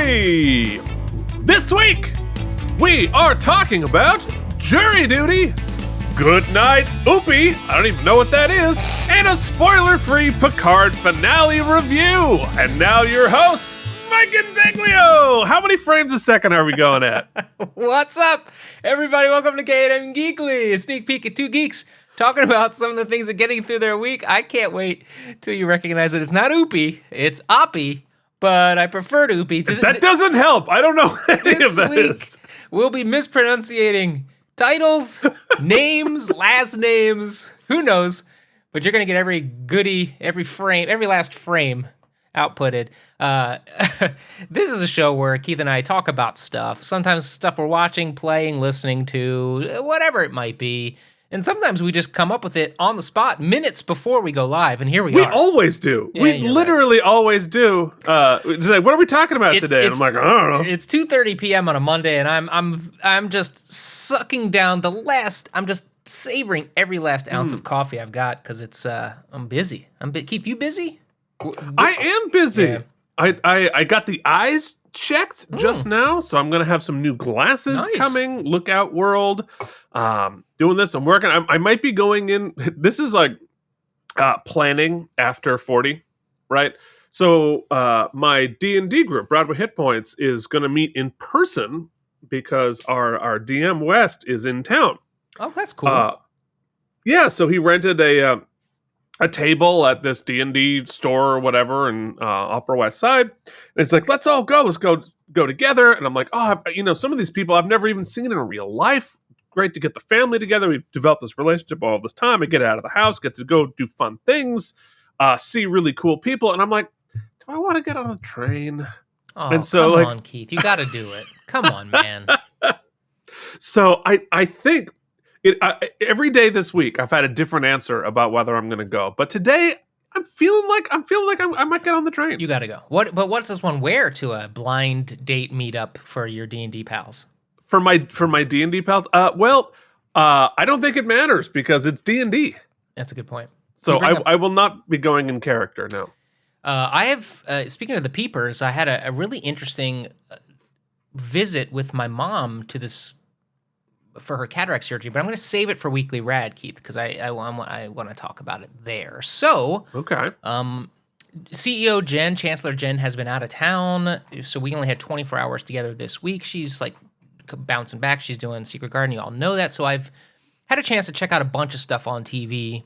Geekly! This week, we are talking about jury duty, Goodnight Oppy, I don't even know what that is, and a spoiler-free Picard Finale review. And now your host, Mike Indeglio. How many frames a second are we going at? What's up, everybody? Welcome to K&M Geekly, a sneak peek at two geeks talking about some of the things that getting through their week. I can't wait till you recognize that it's not Oppy, it's Oppy, but I prefer to Oppy. That doesn't help. I don't know what any of that is. We'll be mispronunciating titles, names, last names, who knows, but you're going to get every goodie, every last frame outputted. This is a show where Keith and I talk about stuff, sometimes stuff we're watching, playing, listening to, whatever it might be. And sometimes we just come up with it on the spot minutes before we go live, and here we are. We always do. Yeah, we literally always do. Like, what are we talking about today? And I'm like, I don't know. It's 2:30 p.m. on a Monday, and I'm just sucking down I'm just savoring every last ounce of coffee I've got because it's I'm busy. Keith, you busy? I am busy. Yeah. I got the eyes checked just now, so I'm gonna have some new glasses coming. Look out, world. Doing this, I'm working. I might be going in. This is like planning after 40, right? So my D&D group, Broadway Hit Points, is going to meet in person because our DM West is in town. Oh, that's cool. Yeah, so he rented a table at this D&D store or whatever in Upper West Side. And it's like, let's all go. Let's go together. And I'm like, some of these people I've never even seen in real life. Great to get the family together. We've developed this relationship all this time. I get out of the house, get to go do fun things, see really cool people. And I'm like, do I want to get on a train? Oh, and so, come on, Keith. You got to do it. Come on, man. So I think every day this week, I've had a different answer about whether I'm going to go. But today, I'm feeling like I might get on the train. You got to go. But what does this one wear to a blind date meetup for your D&D pals? For my D&D pals? I don't think it matters because it's D&D. That's a good point. So I will not be going in character, no. I have, speaking of the peepers, I had a really interesting visit with my mom to this, for her cataract surgery, but I'm going to save it for Weekly Rad, Keith, because I want to talk about it there. So, okay. CEO Chancellor Jen has been out of town, so we only had 24 hours together this week. She's like bouncing back. She's doing Secret Garden. You all know that. So I've had a chance to check out a bunch of stuff on TV.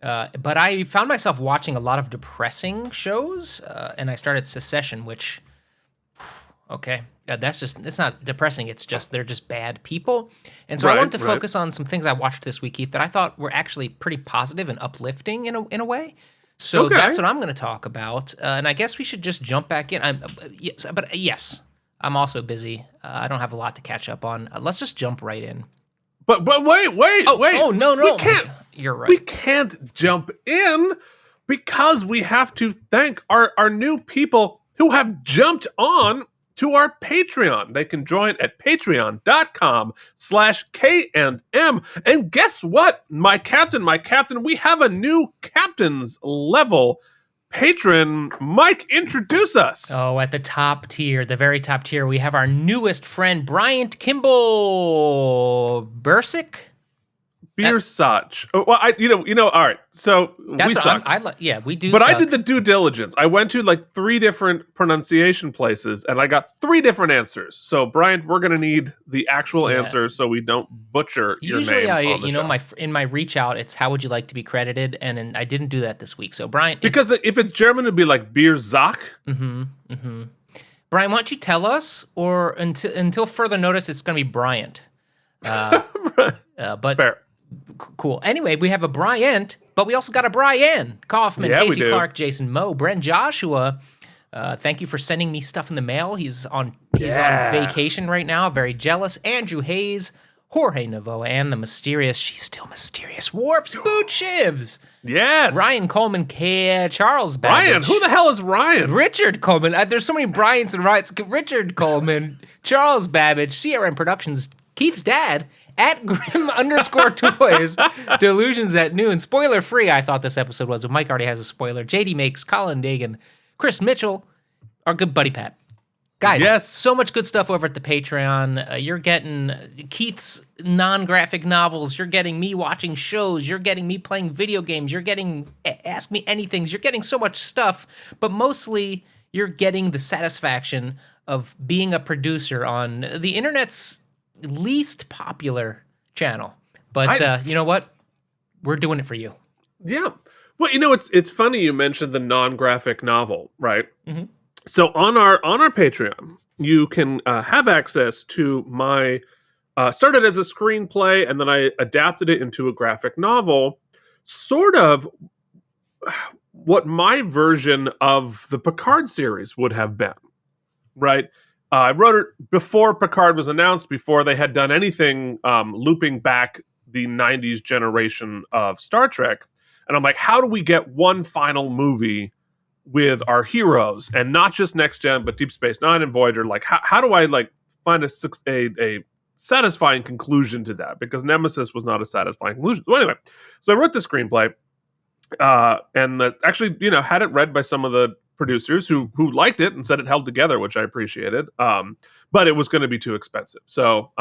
But I found myself watching a lot of depressing shows. And I started Secession, which, okay, it's not depressing. It's just, they're just bad people. And so I wanted to focus on some things I watched this week, Keith, that I thought were actually pretty positive and uplifting in a way. So that's what I'm going to talk about. And I guess we should just jump back in. Yes. I'm also busy. I don't have a lot to catch up on. Let's just jump right in. But wait. Oh, no. We can't. You're right. We can't jump in because we have to thank our new people who have jumped on to our Patreon. They can join at patreon.com/KNM. And guess what? My captain, we have a new captain's level patron. Mike, introduce us. Oh, at the top tier, the very top tier, we have our newest friend, Bryant Kimball Bursick. Beersach. Well, all right. So we suck. We do. But suck. I did the due diligence. I went to like 3 different pronunciation places, and I got 3 different answers. So, Brian, we're going to need the actual answer so we don't butcher your name. Usually, in my reach out, it's how would you like to be credited, and I didn't do that this week. So, Brian, because if it's German, it'd be like Beersach. Mm-hmm. Mm-hmm. Brian, why don't you tell us, or until further notice, it's going to be Bryant. But. Fair. Cool. Anyway, we have a Bryant, but we also got a Brian Kaufman, Casey Clark, Jason Moe, Bren Joshua. Thank you for sending me stuff in the mail. He's on vacation right now. Very jealous. Andrew Hayes, Jorge Navo, and the mysterious, she's still mysterious, Worf's Boot Shivs. Yes. Ryan Coleman, Charles Babbage. Ryan? Who the hell is Ryan? Richard Coleman. There's so many Bryants and Ryans. Richard Coleman, Charles Babbage, CRM Productions, Keith's dad, at Grim_Toys, Delusions at Noon. Spoiler free, I thought this episode was. If Mike already has a spoiler. JD Makes, Colin Dagan, Chris Mitchell, our good buddy Pat. Guys, so much good stuff over at the Patreon. You're getting Keith's non-graphic novels. You're getting me watching shows. You're getting me playing video games. You're getting Ask Me Anythings. You're getting so much stuff. But mostly, you're getting the satisfaction of being a producer on the internet's least popular channel. But you know what? We're doing it for you. Yeah. Well, it's funny you mentioned the non-graphic novel, right? Mm-hmm. So on our Patreon, you can have access to my started as a screenplay, and then I adapted it into a graphic novel, sort of what my version of the Picard series would have been, right? I wrote it before Picard was announced, before they had done anything looping back the 90s generation of Star Trek. And I'm like, how do we get one final movie with our heroes, and not just Next Gen, but Deep Space Nine and Voyager? Like, how do I find a satisfying conclusion to that? Because Nemesis was not a satisfying conclusion. So anyway, so I wrote the screenplay, and actually, had it read by some of the producers who liked it and said it held together, which I appreciated. But it was going to be too expensive. So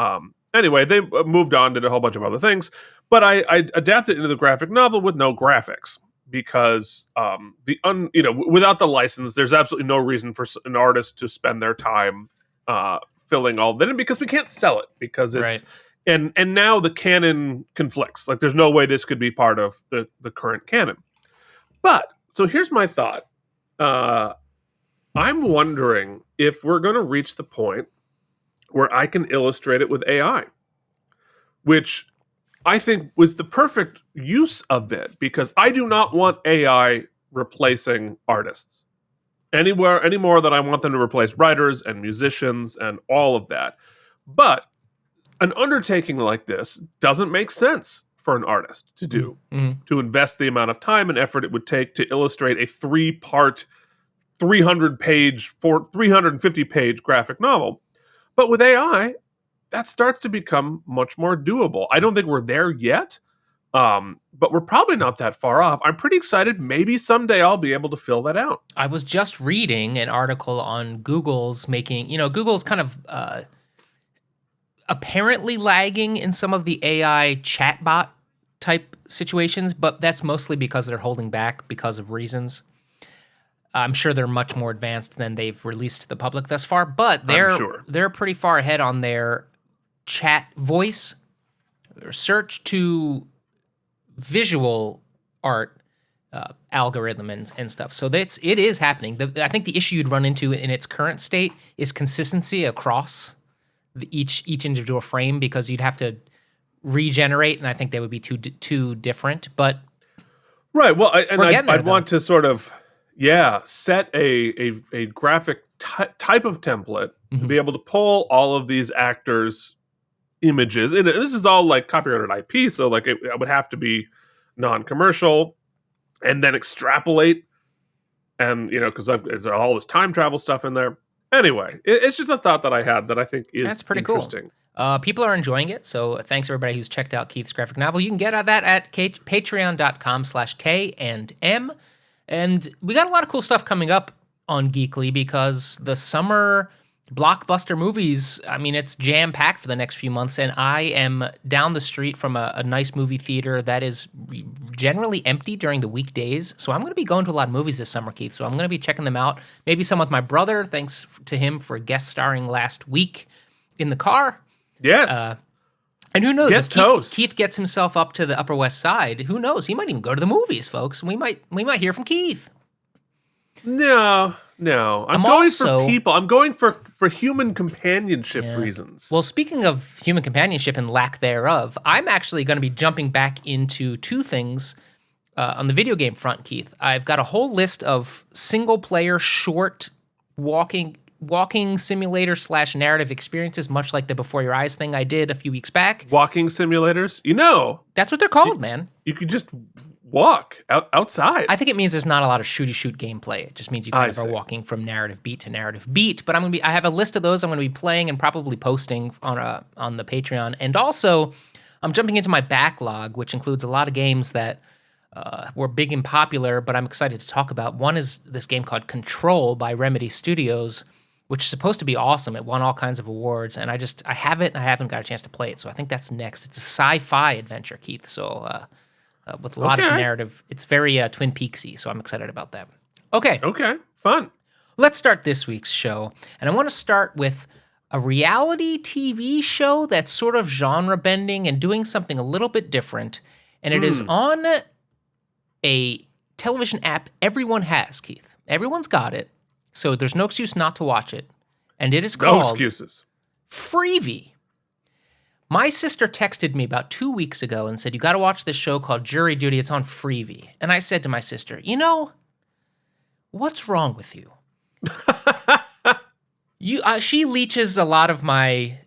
anyway, they moved on, did a whole bunch of other things. But I adapted it into the graphic novel with no graphics, because without the license, there's absolutely no reason for an artist to spend their time filling all that in, because we can't sell it, because it's right. And now the canon conflicts. Like, there's no way this could be part of the current canon. But so here's my thought. I'm wondering if we're going to reach the point where I can illustrate it with AI, which I think was the perfect use of it, because I do not want AI replacing artists any more than I want them to replace writers and musicians and all of that. But an undertaking like this doesn't make sense for an artist to do, to invest the amount of time and effort it would take to illustrate a 3-part, 350-page graphic novel. But with AI, that starts to become much more doable. I don't think we're there yet, but we're probably not that far off. I'm pretty excited. Maybe someday I'll be able to fill that out. I was just reading an article on Google's Google's kind of apparently lagging in some of the AI chatbot type situations, but that's mostly because they're holding back because of reasons. I'm sure they're much more advanced than they've released to the public thus far, but they're pretty far ahead on their chat voice, their search to visual art algorithm and stuff. So it is happening. I think the issue you'd run into in its current state is consistency across each individual frame, because you'd have to regenerate, and I think they would be too different. But right, well, I'd want to sort of set a graphic type of template to be able to pull all of these actors' images, and this is all like copyrighted IP, so like it would have to be non-commercial, and then extrapolate, and because there's all this time travel stuff in there. Anyway, it's just a thought that I had that I think is That's pretty interesting. Cool. People are enjoying it, so thanks everybody who's checked out Keith's graphic novel. You can get that at patreon.com/K&M. And we got a lot of cool stuff coming up on Geekly, because the summer blockbuster movies, it's jam-packed for the next few months, and I am down the street from a nice movie theater that is generally empty during the weekdays. So I'm going to be going to a lot of movies this summer, Keith. So I'm going to be checking them out. Maybe some with my brother. Thanks to him for guest starring last week in the car. Yes. And who knows, if Keith gets himself up to the Upper West Side, who knows? He might even go to the movies, folks. We might hear from Keith. No. I'm going for people. I'm going for human companionship reasons. Well, speaking of human companionship and lack thereof, I'm actually going to be jumping back into two things on the video game front, Keith. I've got a whole list of single-player, short, walking simulator / narrative experiences, much like the Before Your Eyes thing I did a few weeks back. Walking simulators? That's what they're called, man. You could just walk outside. I think it means there's not a lot of shooty-shoot gameplay. It just means you kind of are walking from narrative beat to narrative beat. But I have a list of those I'm going to be playing and probably posting on the Patreon. And also, I'm jumping into my backlog, which includes a lot of games that were big and popular, but I'm excited to talk about. One is this game called Control by Remedy Studios, which is supposed to be awesome. It won all kinds of awards, and I have it, and I haven't got a chance to play it. So I think that's next. It's a sci-fi adventure, Keith. So with a lot of narrative, it's very Twin Peaksy. So I'm excited about that. Okay, fun. Let's start this week's show, and I want to start with a reality TV show that's sort of genre bending and doing something a little bit different, and it is on a television app everyone has, Keith. Everyone's got it. So there's no excuse not to watch it. And it is called... No excuses. Freevee. My sister texted me about 2 weeks ago and said, you got to watch this show called Jury Duty. It's on Freevee. And I said to my sister, what's wrong with you? She leeches a lot of my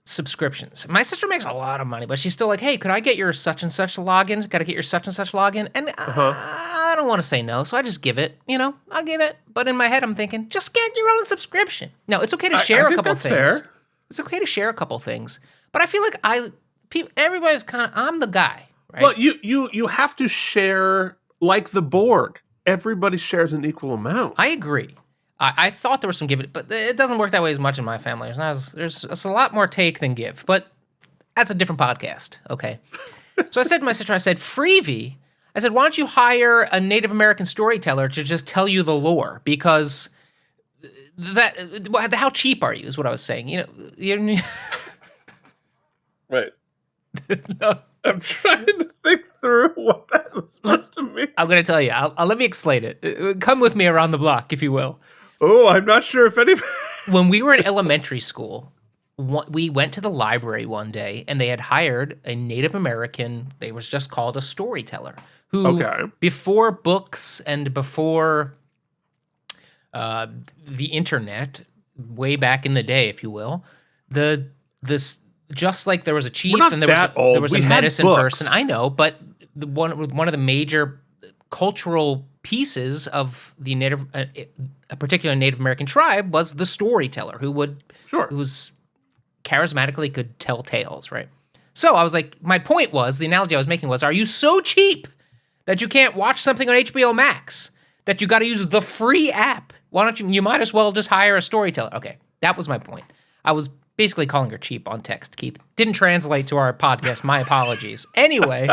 subscriptions. My sister makes a lot of money, but she's still like, hey, could I get your such and such login? Got to get your such and such login. And I don't want to say no, so I just give it. I'll give it. But in my head, I'm thinking, just get your own subscription. Now, it's okay to share a couple things. Fair. It's okay to share a couple things. But I feel like everybody's I'm the guy, right? Well, you have to share like the board. Everybody shares an equal amount. I agree. I thought there was some give, but it doesn't work that way as much in my family. There's a lot more take than give, but that's a different podcast, okay? So I said to my sister, Freevee, I said, why don't you hire a Native American storyteller to just tell you the lore? Because how cheap are you is what I was saying. Right. No, I'm trying to think through what that was supposed to mean. I'm going to tell you. Let me explain it. Come with me around the block, if you will. Oh, I'm not sure if anybody... When we were in elementary school, we went to the library one day, and they had hired a Native American, they was just called a storyteller, who, before books and before the internet, way back in the day, if you will, just like there was a chief and there was a medicine person. I know, but one of the major cultural pieces of the a particular Native American tribe was the storyteller who was charismatically could tell tales, right? So I was like, my point was, the analogy I was making was, are you so cheap that you can't watch something on HBO Max, that you got to use the free app? Why don't you might as well just hire a storyteller. Okay, that was my point. I was basically calling her cheap on text, Keith. Didn't translate to our podcast. My apologies. Anyway,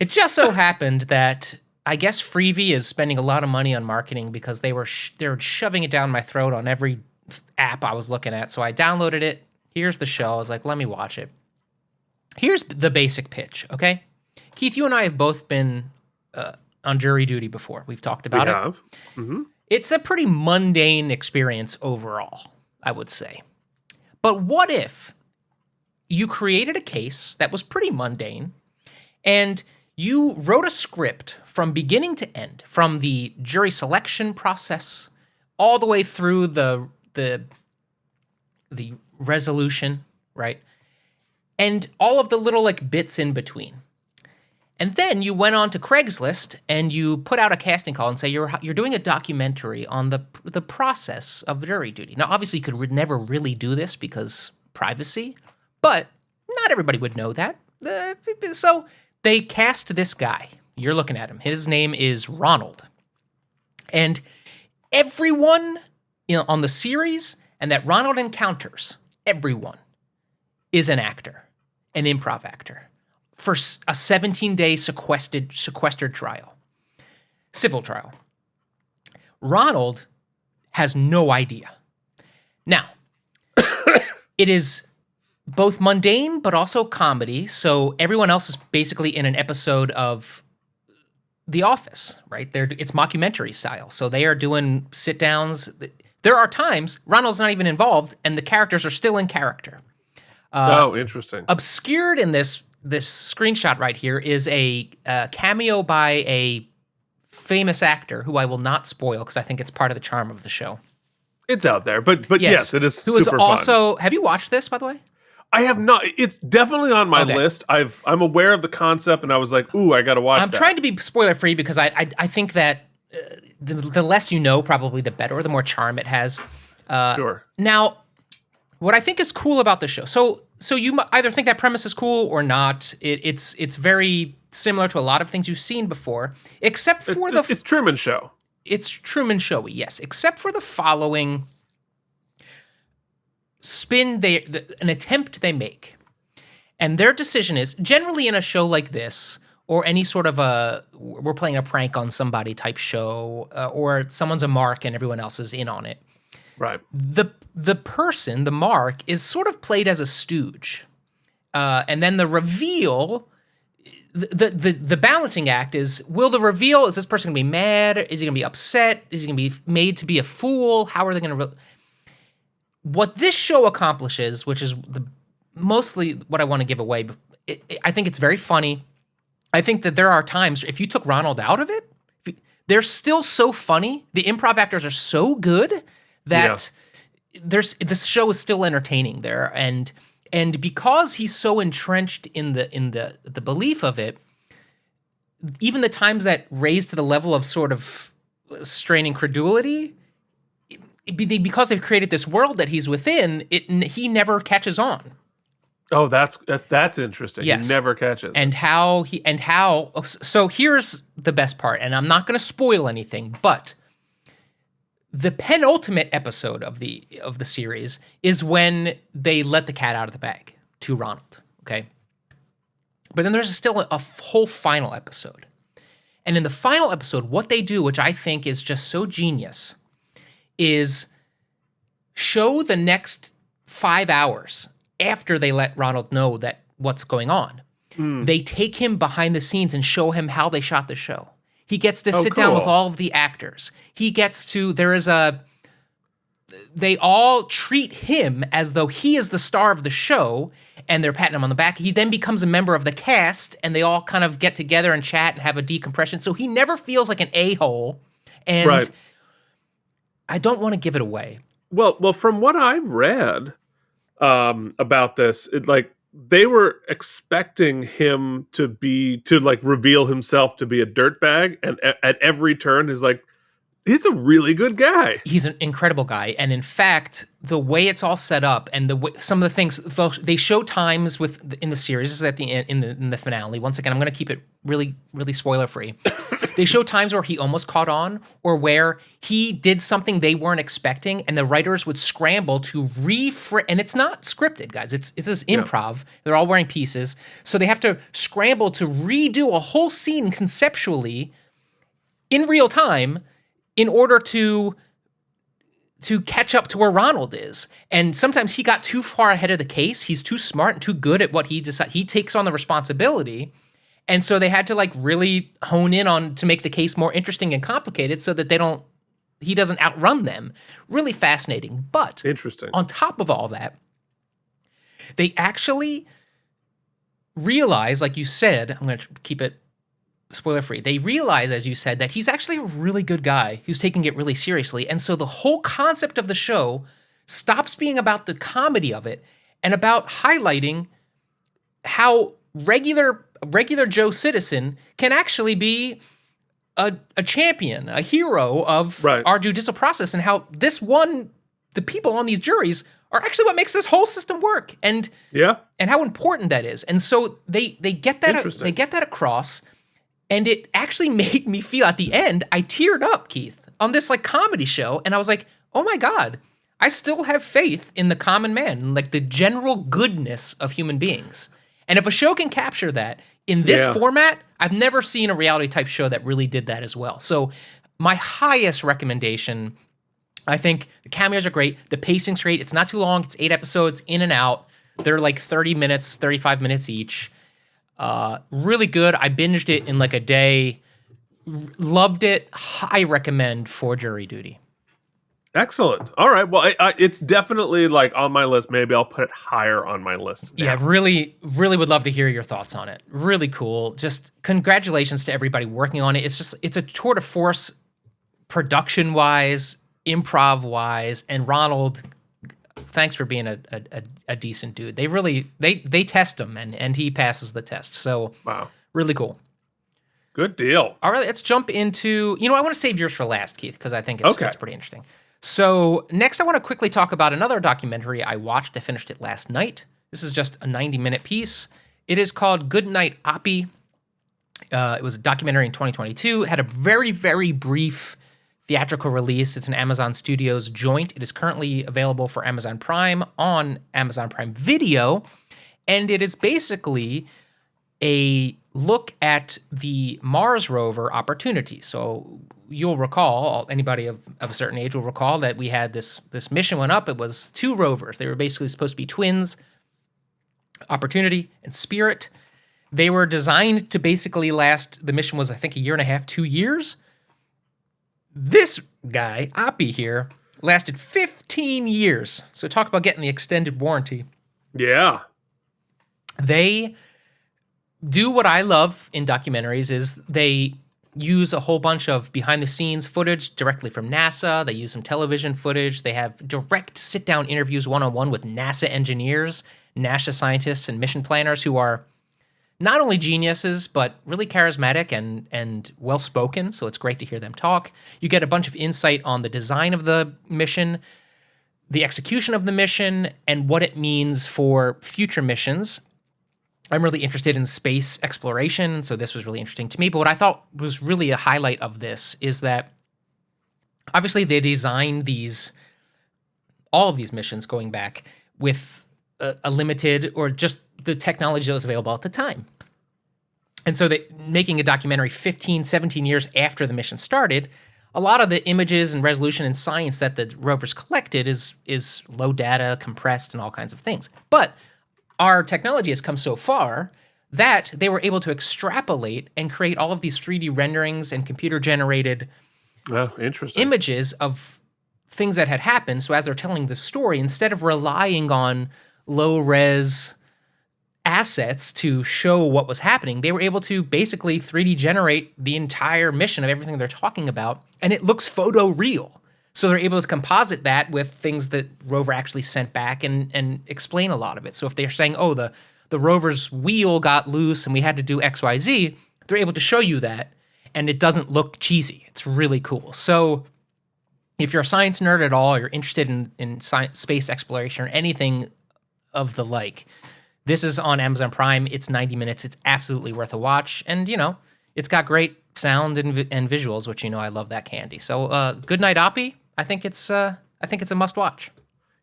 it just so happened that I guess Freevee is spending a lot of money on marketing because they were shoving it down my throat on every app I was looking at. So I downloaded it. Here's the show. I was like, let me watch it. Here's the basic pitch, okay? Keith, you and I have both been on jury duty before. We've talked about it. We have. Mm-hmm. It's a pretty mundane experience overall, I would say. But what if you created a case that was pretty mundane and you wrote a script from beginning to end, from the jury selection process all the way through the resolution, right? And all of the little bits in between. And then you went on to Craigslist and you put out a casting call and say you're doing a documentary on the process of jury duty. Now, obviously, you could never really do this because privacy, but not everybody would know that. So they cast this guy. You're looking at him. His name is Ronald. And everyone on the series and that Ronald encounters, everyone is an actor, an improv actor, for a 17-day sequestered trial, civil trial. Ronald has no idea. Now, it is both mundane but also comedy, so everyone else is basically in an episode of The Office, right? It's mockumentary style, so they are doing sit-downs. There are times Ronald's not even involved, and the characters are still in character. Interesting. Obscured in this screenshot right here is a cameo by a famous actor who I will not spoil because I think it's part of the charm of the show. It's out there, but yes, it is who super is also, fun. Have you watched this, by the way? I have not. It's definitely on my list. I'm aware of the concept, and I was like, ooh, I got to watch that. I'm trying to be spoiler-free because I think that the less you know, probably the better, the more charm it has. Sure. Now, what I think is cool about the show, so you either think that premise is cool or not. It's very similar to a lot of things you've seen before, except for It's Truman Show. it's Truman Showy, yes, except for the following spin an attempt they make. And their decision is, generally in a show like this, or any sort of we're playing a prank on somebody type show, or someone's a mark and everyone else is in on it. Right. The person, the mark, is sort of played as a stooge. And then the reveal, the balancing act is, will the reveal, is this person going to be mad? Is he going to be upset? Is he going to be made to be a fool? How are they going to... What this show accomplishes, which is mostly what I want to give away, I think it's very funny. I think that there are times, if you took Ronald out of it, they're still so funny. The improv actors are so good that this show is still entertaining there. And because he's so entrenched in the belief of it, even the times that raise to the level of sort of straining credulity, because they've created this world that he's within, he never catches on. Oh, that's interesting. Yes. He never catches. So here's the best part, and I'm not going to spoil anything, but the penultimate episode of the series is when they let the cat out of the bag to Ronald, okay? But then there's still a whole final episode. And in the final episode, what they do, which I think is just so genius, is show the next 5 hours after they let Ronald know that what's going on. They take him behind the scenes and show him how they shot the show. He gets to sit down with all of the actors. He gets to, they all treat him as though he is the star of the show, and they're patting him on the back. He then becomes a member of the cast, and they all kind of get together and chat and have a decompression. So he never feels like an a-hole. And right. I don't want to give it away. Well, from what I've read about this, they were expecting him to reveal himself to be a dirtbag, and at every turn is like, he's a really good guy. He's an incredible guy, and in fact, the way it's all set up, and some of the things they show times in the series is at the end in the finale. Once again, I'm going to keep it really, really spoiler free. They show times where he almost caught on, or where he did something they weren't expecting, and the writers would scramble to and it's not scripted, guys. It's this improv. Yeah. They're all wearing pieces, so they have to scramble to redo a whole scene conceptually in real time in order to catch up to where Ronald is. And sometimes he got too far ahead of the case. He's too smart and too good at what he decides. He takes on the responsibility. And so they had to really hone in on to make the case more interesting and complicated so that he doesn't outrun them. Really fascinating. But interesting. On top of all that, they actually realize, like you said, I'm going to keep it spoiler free. They realize, as you said, that he's actually a really good guy who's taking it really seriously. And so the whole concept of the show stops being about the comedy of it and about highlighting how regular Joe citizen can actually be a champion, a hero of our judicial process, and how the people on these juries are actually what makes this whole system work, and how important that is. And so they get that across. And it actually made me feel, at the end, I teared up, Keith, on this comedy show. And I was like, oh my God, I still have faith in the common man, the general goodness of human beings. And if a show can capture that in this format, I've never seen a reality type show that really did that as well. So my highest recommendation, I think the cameos are great. The pacing's great. It's not too long. It's 8 episodes in and out. They're 30 minutes, 35 minutes each. Really good. I binged it in a day. Loved it. High recommend for jury duty. Excellent. All right. Well, it's definitely on my list. Maybe I'll put it higher on my list now. Yeah, really, really would love to hear your thoughts on it. Really cool. Just congratulations to everybody working on it. It's a tour de force production wise, improv wise, and Ronald, thanks for being a decent dude. They really they test him and he passes the test. So wow, really cool. Good deal. All right, let's jump into. I want to save yours for last, Keith, because I think it's pretty interesting. So next, I want to quickly talk about another documentary I watched. I finished it last night. This is just a 90-minute piece. It is called Goodnight Oppy. It was a documentary in 2022. It had a very, very brief theatrical release. It's an Amazon Studios joint. It is currently available for Amazon Prime on Amazon Prime Video, and it is basically a look at the Mars rover Opportunity. So you'll recall, anybody of a certain age will recall that we had this mission went up. It was 2 rovers. They were basically supposed to be twins, Opportunity and Spirit. They were designed to basically last, the mission was, I think, 1.5 years, 2 years. This guy, Oppy here, lasted 15 years. So talk about getting the extended warranty. Yeah. They do what I love in documentaries is they use a whole bunch of behind-the-scenes footage directly from NASA. They use some television footage. They have direct sit-down interviews one-on-one with NASA engineers, NASA scientists, and mission planners who are not only geniuses, but really charismatic and well-spoken, so it's great to hear them talk. You get a bunch of insight on the design of the mission, the execution of the mission, and what it means for future missions. I'm really interested in space exploration, so this was really interesting to me. But what I thought was really a highlight of this is that obviously they designed all of these missions going back with a limited or just the technology that was available at the time. And so making a documentary 15, 17 years after the mission started, a lot of the images and resolution and science that the rovers collected is low data, compressed, and all kinds of things. But our technology has come so far that they were able to extrapolate and create all of these 3D renderings and computer-generated images of things that had happened. So as they're telling the story, instead of relying on low-res assets to show what was happening, they were able to basically 3D generate the entire mission of everything they're talking about, and it looks photoreal. So they're able to composite that with things that rover actually sent back and explain a lot of it. So if they're saying, oh, the rover's wheel got loose and we had to do X, Y, Z, they're able to show you that, and it doesn't look cheesy. It's really cool. So if you're a science nerd at all, you're interested in science, space exploration or anything of the like, this is on Amazon Prime. It's 90 minutes. It's absolutely worth a watch. And, it's got great sound and visuals, which, I love that candy. So Goodnight Oppy, I think it's a must watch.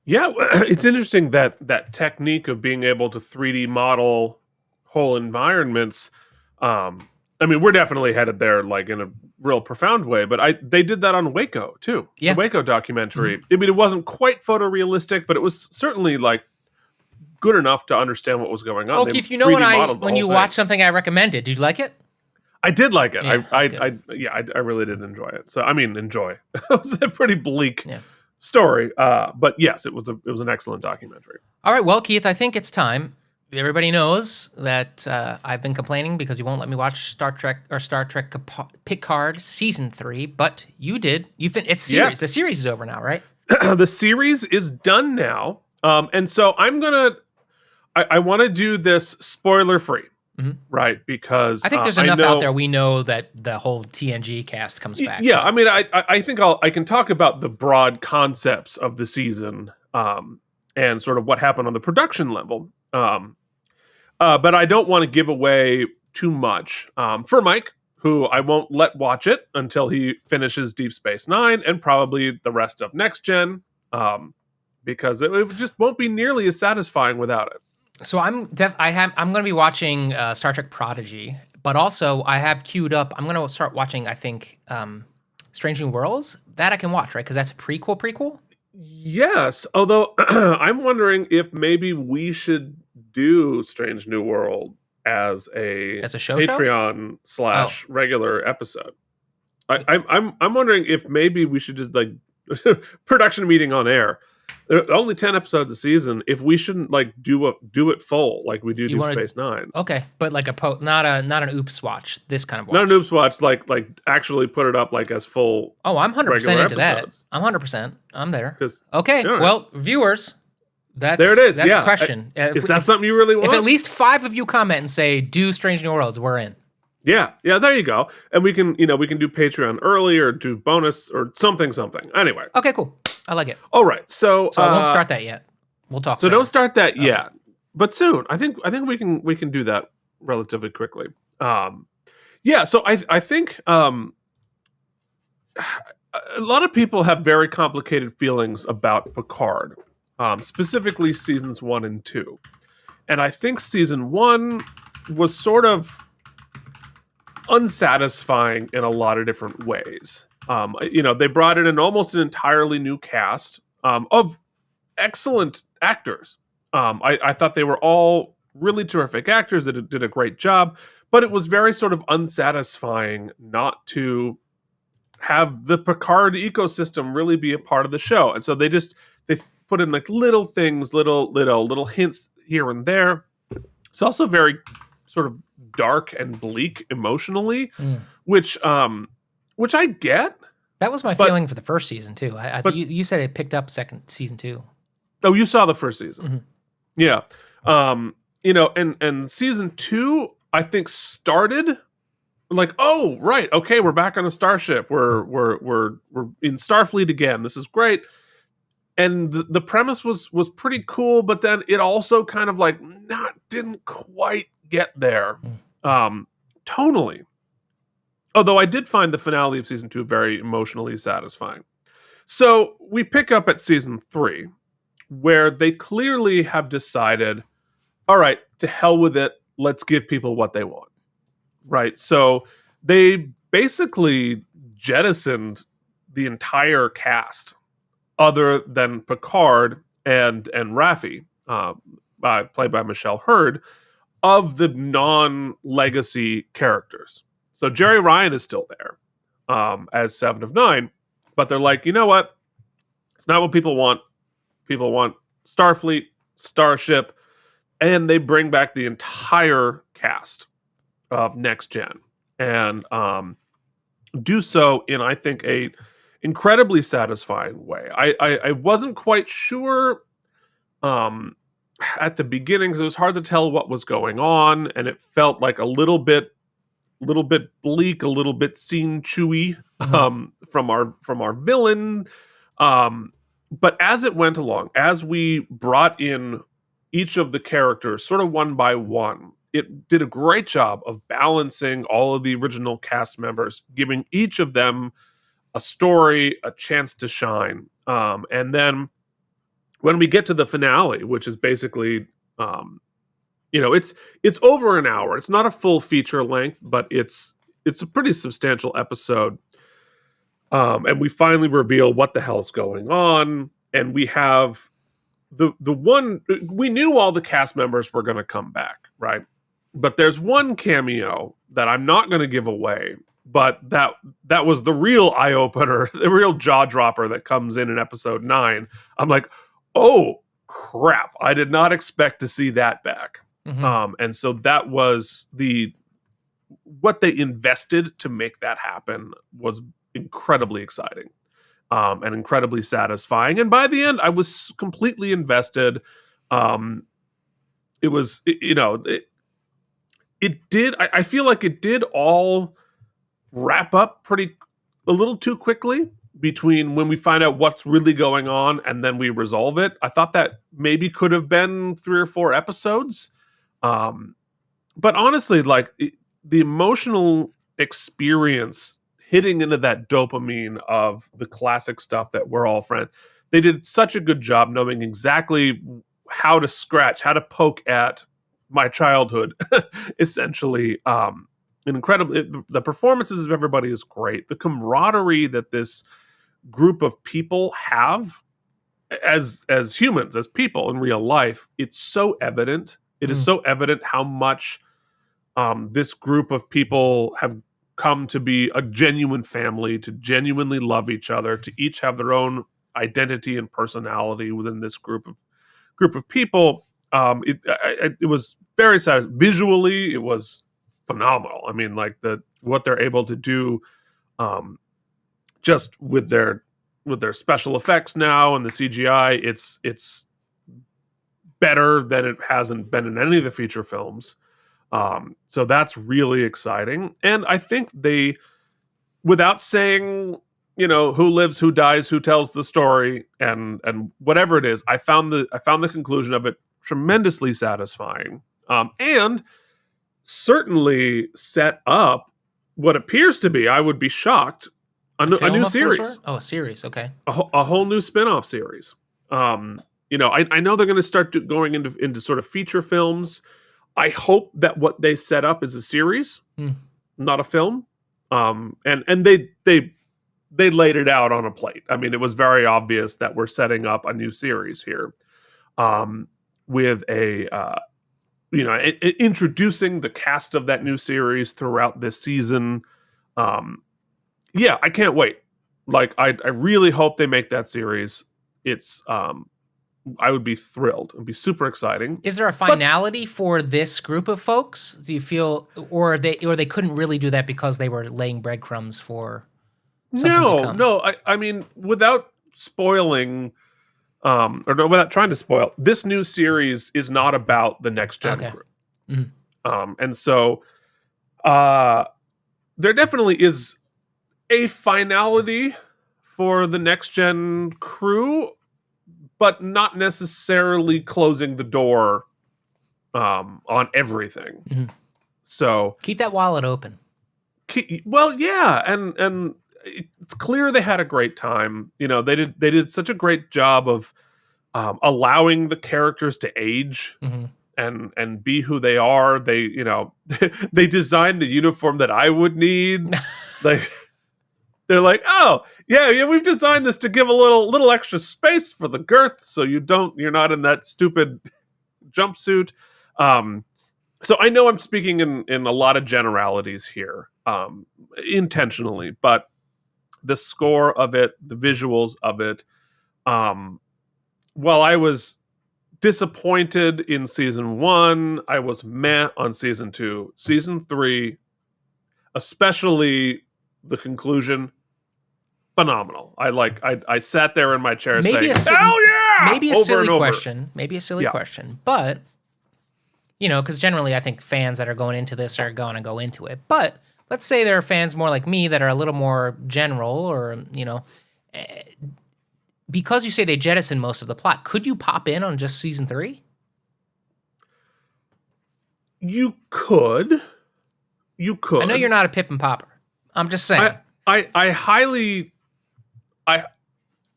Yeah, it's interesting that technique of being able to 3D model whole environments. We're definitely headed there, like in a real profound way. But they did that on Waco too. Yeah, the Waco documentary. Mm-hmm. It wasn't quite photorealistic, but it was certainly like good enough to understand what was going on. Oh, Keith, when you watch something I recommended, did you like it? I did like it. Yeah, I really did enjoy it. So enjoy. It was a pretty bleak story, but yes, it was an excellent documentary. All right, well, Keith, I think it's time. Everybody knows that I've been complaining because you won't let me watch Star Trek Picard season 3, but you did. It's series. Yes. The series is over now, right? The series is done now, and so I want to do this spoiler free. Mm-hmm. Right, because I think there's enough out there. We know that the whole TNG cast comes back. Yeah, I think I can talk about the broad concepts of the season and sort of what happened on the production level. But I don't want to give away too much for Mike, who I won't let watch it until he finishes Deep Space Nine and probably the rest of Next Gen, because it just won't be nearly as satisfying without it. So I'm going to be watching Star Trek Prodigy, but also I have queued up. I'm going to start watching, I think, Strange New Worlds. That I can watch, right? Because that's a prequel. Yes, although I'm wondering if maybe we should do Strange New World as a Patreon / regular episode. I'm wondering if maybe we should just like production meeting on air. There are only 10 episodes a season. If we shouldn't like do it full like we do Deep Space Nine. Okay, but like not an oops watch. This kind of watch. Not an oops watch. Like actually put it up like as full. Oh, I'm 100% into episodes. That. I'm 100%. I'm there. Okay, well, viewers, there it is. That's a question. Is that something you really want? If at least 5 of you comment and say do Strange New Worlds, we're in. Yeah, there you go. And we can do Patreon early or do bonus or something. Anyway. Okay, cool. I like it. All right, so I won't start that yet. We'll talk. So don't start that yet, but soon. I think we can do that relatively quickly. So I think a lot of people have very complicated feelings about Picard, specifically seasons 1 and 2. And I think season 1 was sort of unsatisfying in a lot of different ways. They brought in almost an entirely new cast of excellent actors. I thought they were all really terrific actors that did a great job, but it was very sort of unsatisfying not to have the Picard ecosystem really be a part of the show. And so they put in like little things, little hints here and there. It's also very sort of dark and bleak emotionally, which I get. That was my feeling for the first season too. You said it picked up season 2. Oh, you saw the first season. Yeah. And season 2, I think, started like, oh, right, okay, we're back on a starship. We're in Starfleet again. This is great. And the premise was pretty cool, but then it also kind of like didn't quite get there tonally. Although I did find the finale of season 2 very emotionally satisfying. So we pick up at season 3, where they clearly have decided, all right, to hell with it, let's give people what they want. Right? So they basically jettisoned the entire cast other than Picard and Raffi, played by Michelle Hurd, of the non-legacy characters. So Jerry Ryan is still there as 7 of 9, but they're like, you know what? It's not what people want. People want Starfleet, Starship, and they bring back the entire cast of Next Gen and do so in, I think, a incredibly satisfying way. I wasn't quite sure at the beginning, because it was hard to tell what was going on, and it felt like a little bit bleak, a little bit scene chewy from our villain. But as it went along, as we brought in each of the characters sort of one by one, it did a great job of balancing all of the original cast members, giving each of them a story, a chance to shine. And then when we get to the finale, which is basically, it's over an hour. It's not a full feature length, but it's a pretty substantial episode. And we finally reveal what the hell's going on. And we have the one, we knew all the cast members were going to come back, right? But there's one cameo that I'm not going to give away, but that was the real eye-opener, the real jaw-dropper that comes in episode 9. I'm like, oh, crap. I did not expect to see that back. And so that was what they invested to make that happen was incredibly exciting and incredibly satisfying. And by the end, I was completely invested. It was, it did, I feel like it did all wrap up a little too quickly between when we find out what's really going on and then we resolve it. I thought that maybe could have been 3 or 4 episodes. But honestly, like the emotional experience hitting into that dopamine of the classic stuff that we're all friends. They did such a good job knowing exactly how to scratch, how to poke at my childhood, essentially. The performances of everybody is great. The camaraderie that this group of people have as humans, as people in real life, it's so evident. It is so evident how much this group of people have come to be a genuine family, to genuinely love each other, to each have their own identity and personality within this group of people. It was very satisfying. Visually, it was phenomenal. I mean, like what they're able to do, just with their special effects now and the CGI, it's better than it hasn't been in any of the feature films. So that's really exciting. And I think they, without saying, who lives, who dies, who tells the story, and whatever it is, I found the conclusion of it tremendously satisfying. And certainly set up what appears to be, I would be shocked, A new series. Oh, a series. Okay. A whole new spin-off series. You know, I know they're going to start going into sort of feature films. I hope that what they set up is a series, not a film. And they laid it out on a plate. I mean, it was very obvious that we're setting up a new series here, with introducing the cast of that new series throughout this season. Yeah, I can't wait. Like, I really hope they make that series. It's I would be thrilled. It'd be super exciting. Is there a finality for this group of folks? Do you feel, or they couldn't really do that because they were laying breadcrumbs for something to come? No. I mean, without spoiling, without trying to spoil, this new series is not about the next gen group. Mm-hmm. And so, there definitely is a finality for the next gen crew, but not necessarily closing the door on everything. Mm-hmm. So keep that wallet open. Well, yeah, and it's clear they had a great time. You know, they did such a great job of allowing the characters to age and be who they are. They, you know, they designed the uniform that I would need. Like, they're like, oh yeah, we've designed this to give a little extra space for the girth, so you're not in that stupid jumpsuit. So I know I'm speaking in a lot of generalities here, intentionally, but the score of it, the visuals of it, while I was disappointed in season 1, I was meh on season 2. Season 3, especially the conclusion, phenomenal. I sat there in my chair saying, hell yeah! Maybe a silly question, but, you know, because generally I think fans that are going into this are going to go into it. But let's say there are fans more like me that are a little more general, or, you know, because you say they jettison most of the plot, could you pop in on just season 3? You could. I know you're not a Pip and Popper. I'm just saying. I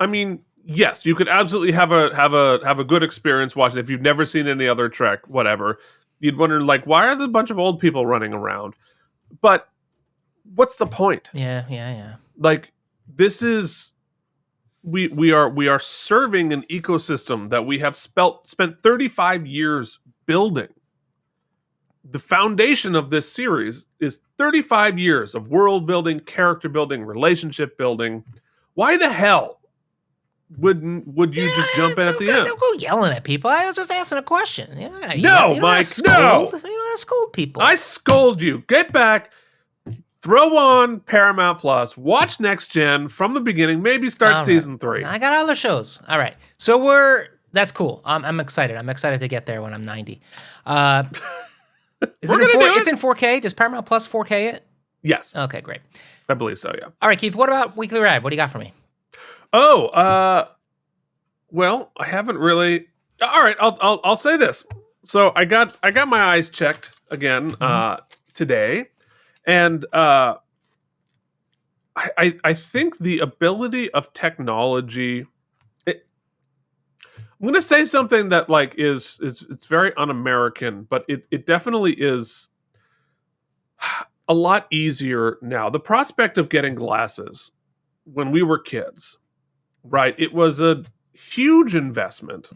mean, yes, you could absolutely have a good experience watching it. If you've never seen any other Trek, whatever, you'd wonder, like, why are there a bunch of old people running around? But what's the point? Yeah. Like, this is we are serving an ecosystem that we have spent 35 years building. The foundation of this series is 35 years of world building, character building, relationship building. Why the hell would you just jump in at the end? Don't go yelling at people. I was just asking a question. Mike, no. You don't want to scold people. I scold you. Get back. Throw on Paramount Plus. Watch Next Gen from the beginning. Maybe start season 3. I got other shows. All right. So that's cool. I'm excited. I'm excited to get there when I'm 90. It's in 4K. Does Paramount Plus 4K it? Yes. Okay, great. I believe so, yeah. All right, Keith, what about Weekly Ride? What do you got for me? Oh, well, I haven't really. All right, I'll say this. So I got my eyes checked again today, and I think the ability of technology. I'm going to say something that, like, it's very un-American, but it definitely is a lot easier now. The prospect of getting glasses when we were kids, right? It was a huge investment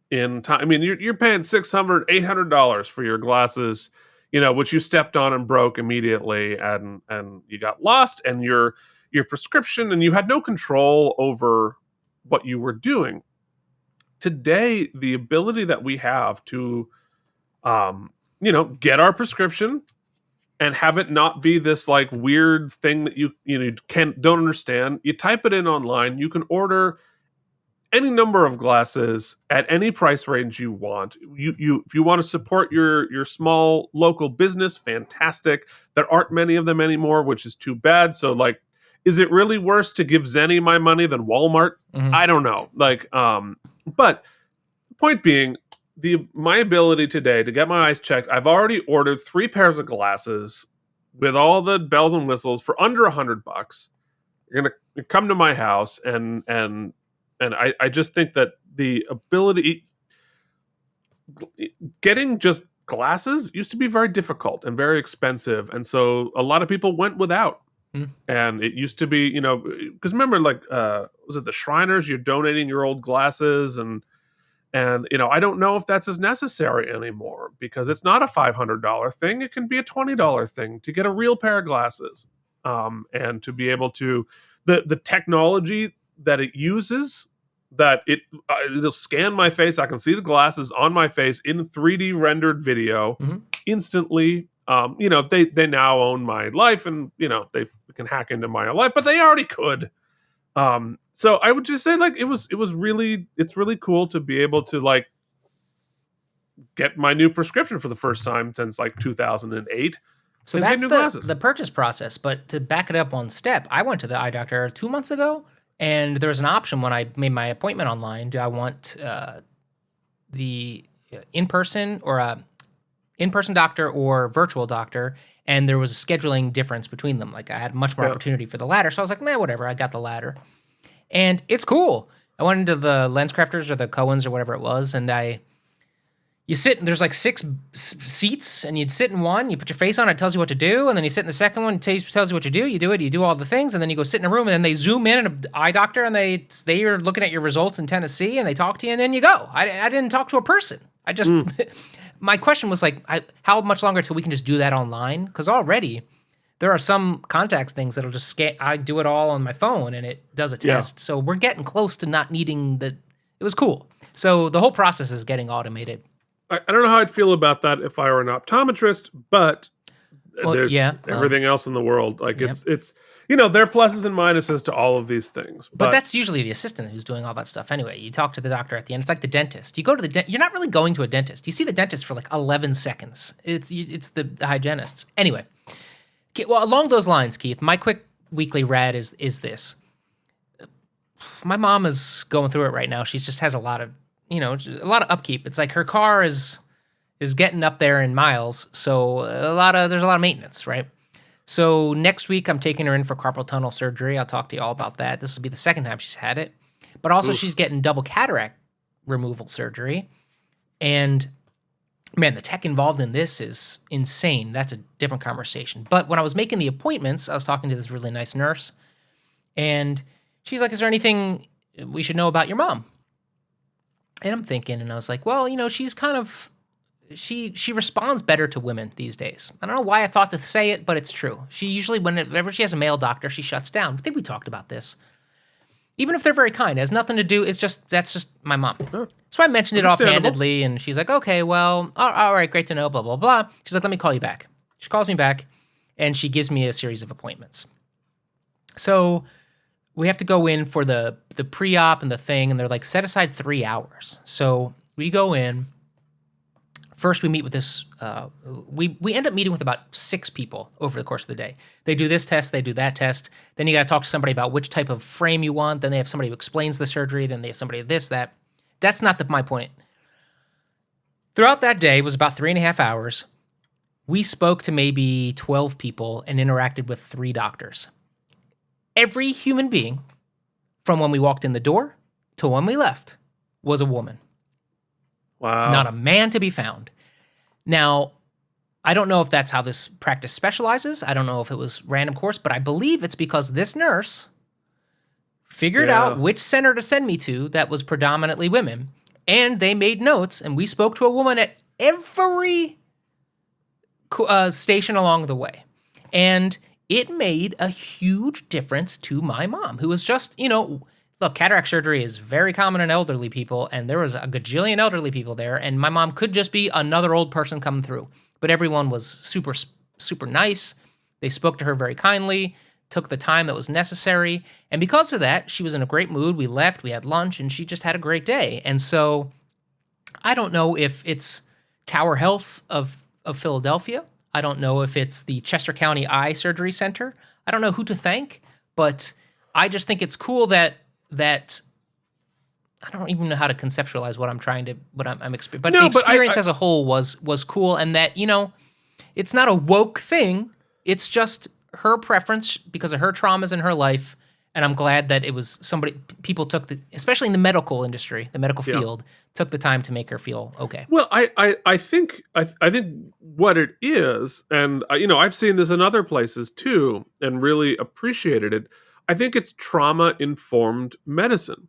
in time. I mean, you're paying $600, $800 for your glasses, you know, which you stepped on and broke immediately, and you got lost, and your prescription, and you had no control over what you were doing. Today, the ability that we have to, get our prescription and have it not be this, like, weird thing that you don't understand. You type it in online. You can order any number of glasses at any price range you want. If you want to support your small local business, fantastic. There aren't many of them anymore, which is too bad. So, like, is it really worse to give Zenny my money than Walmart? I don't know. Like, but point being, my ability today to get my eyes checked, I've already ordered 3 pairs of glasses with all the bells and whistles for under $100. You're gonna come to my house, and I just think that the ability getting just glasses used to be very difficult and very expensive, and so a lot of people went without. And it used to be, because remember, like, was it the Shriners? You're donating your old glasses, and I don't know if that's as necessary anymore, because it's not a $500 thing. It can be a $20 thing to get a real pair of glasses, and to be able to the technology that it uses, that it'll scan my face. I can see the glasses on my face in 3D rendered video instantly. They now own my life, and they can hack into my life, but they already could. So I would just say, like, it's really cool to be able to, like, get my new prescription for the first time since like 2008. So that's the purchase process. But to back it up one step, I went to the eye doctor 2 months ago, and there was an option when I made my appointment online. Do I want the in-person doctor or virtual doctor? And there was a scheduling difference between them. Like, I had much more opportunity for the latter. So I was like, whatever. I got the latter. And it's cool. I went into the LensCrafters or the Cohens or whatever it was, and you sit, and there's like 6 seats, and you'd sit in one, you put your face on it tells you what to do, and then you sit in the second one, it tells you what to do, you do it, you do all the things, and then you go sit in a room, and then they zoom in an eye doctor, and they are looking at your results in Tennessee, and they talk to you, and then you go. I didn't talk to a person. I just, my question was like, how much longer till we can just do that online? Because already there are some contacts things that'll just scan. I do it all on my phone, and it does a test. So we're getting close to not needing it was cool. So the whole process is getting automated. I don't know how I'd feel about that if I were an optometrist, but there's everything else in the world. Like, it's there are pluses and minuses to all of these things. But that's usually the assistant who's doing all that stuff anyway. You talk to the doctor at the end. It's like the dentist. You go to the dentist. You're not really going to a dentist. You see the dentist for like 11 seconds. It's the hygienists. Anyway, well, along those lines, Keith, my quick weekly rad is this. My mom is going through it right now. She just has a lot of upkeep. It's like her car is getting up there in miles, so there's a lot of maintenance, right? So next week I'm taking her in for carpal tunnel surgery. I'll talk to you all about that. This will be the second time she's had it. But also she's getting double cataract removal surgery. And man, the tech involved in this is insane. That's a different conversation. But when I was making the appointments, I was talking to this really nice nurse, and she's like, "Is there anything we should know about your mom?" And I'm thinking, and I was like, well, she's kind of, she responds better to women these days. I don't know why I thought to say it, but it's true. She usually, whenever she has a male doctor, she shuts down. I think we talked about this. Even if they're very kind, it has nothing to do, that's just my mom. Sure. So I mentioned it offhandedly, and she's like, okay, well, all right, great to know, blah, blah, blah. She's like, let me call you back. She calls me back, and she gives me a series of appointments. So we have to go in for the pre-op and the thing, and they're like, set aside 3 hours. So we go in. First, we meet with this. We end up meeting with about 6 people over the course of the day. They do this test, they do that test. Then you got to talk to somebody about which type of frame you want. Then they have somebody who explains the surgery. Then they have somebody this, that. That's not my point. Throughout that day, it was about 3.5 hours. We spoke to maybe 12 people and interacted with 3 doctors. Every human being, from when we walked in the door to when we left, was a woman. Wow. Not a man to be found. Now, I don't know if that's how this practice specializes. I don't know if it was random course, but I believe it's because this nurse figured out which center to send me to that was predominantly women, and they made notes, and we spoke to a woman at every station along the way. And it made a huge difference to my mom, who was just, look, cataract surgery is very common in elderly people, and there was a gajillion elderly people there, and my mom could just be another old person coming through. But everyone was super, super nice. They spoke to her very kindly, took the time that was necessary, and because of that, she was in a great mood. We left, we had lunch, and she just had a great day. And so I don't know if it's Tower Health of Philadelphia. I don't know if it's the Chester County Eye Surgery Center. I don't know who to thank, but I just think it's cool that I don't even know how to conceptualize what I'm experiencing. But the experience as a whole was cool, and that, it's not a woke thing. It's just her preference because of her traumas in her life, And I'm glad that it was people took especially in the medical industry, the medical field, took the time to make her feel okay. Well, I think what it is, and I've seen this in other places too, and really appreciated it. I think it's trauma-informed medicine.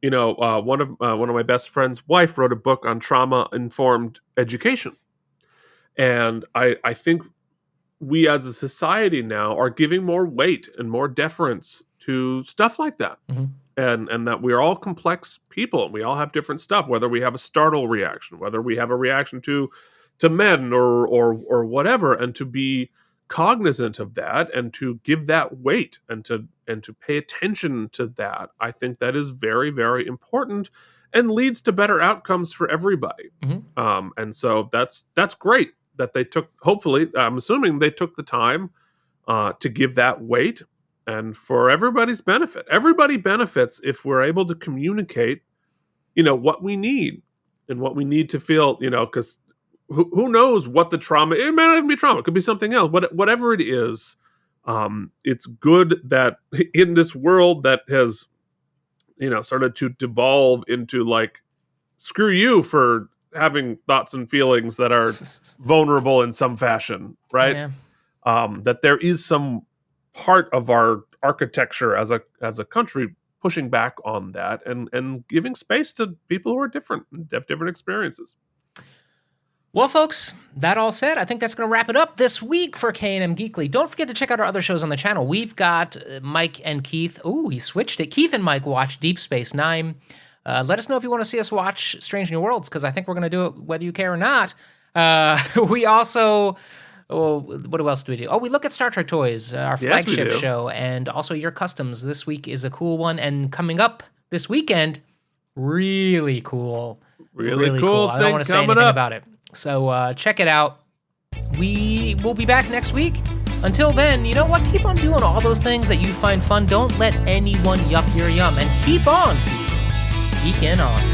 One of my best friend's wife wrote a book on trauma-informed education, and I think we as a society now are giving more weight and more deference to stuff like that. Mm-hmm. And that we're all complex people and we all have different stuff, whether we have a startle reaction, whether we have a reaction to men or whatever, and to be cognizant of that and to give that weight and to pay attention to that. I think that is very, very important and leads to better outcomes for everybody. Mm-hmm. And so that's great that they took, hopefully, I'm assuming they took the time to give that weight, and for everybody's benefit. Everybody benefits if we're able to communicate, what we need and what we need to feel, because who knows what the trauma, it may not even be trauma, it could be something else, whatever it is. It's good that in this world that has, started to devolve into like, screw you for having thoughts and feelings that are vulnerable in some fashion, right? Yeah. That there is some part of our architecture as a country pushing back on that and giving space to people who are different and have different experiences. Well, folks, that all said, I think that's going to wrap it up this week for K&M Geekly. Don't forget to check out our other shows on the channel. We've got Mike and Keith. Ooh, he switched it. Keith and Mike watch Deep Space Nine. Let us know if you want to see us watch Strange New Worlds, because I think we're going to do it whether you care or not. We also... what else do we do? We look at Star Trek Toys, our flagship show, and also Your Customs. This week is a cool one, and coming up this weekend, really cool. Really cool. I don't want to say anything about it. So check it out. We will be back next week. Until then, you know what? Keep on doing all those things that you find fun. Don't let anyone yuck your yum, and keep on geeking on.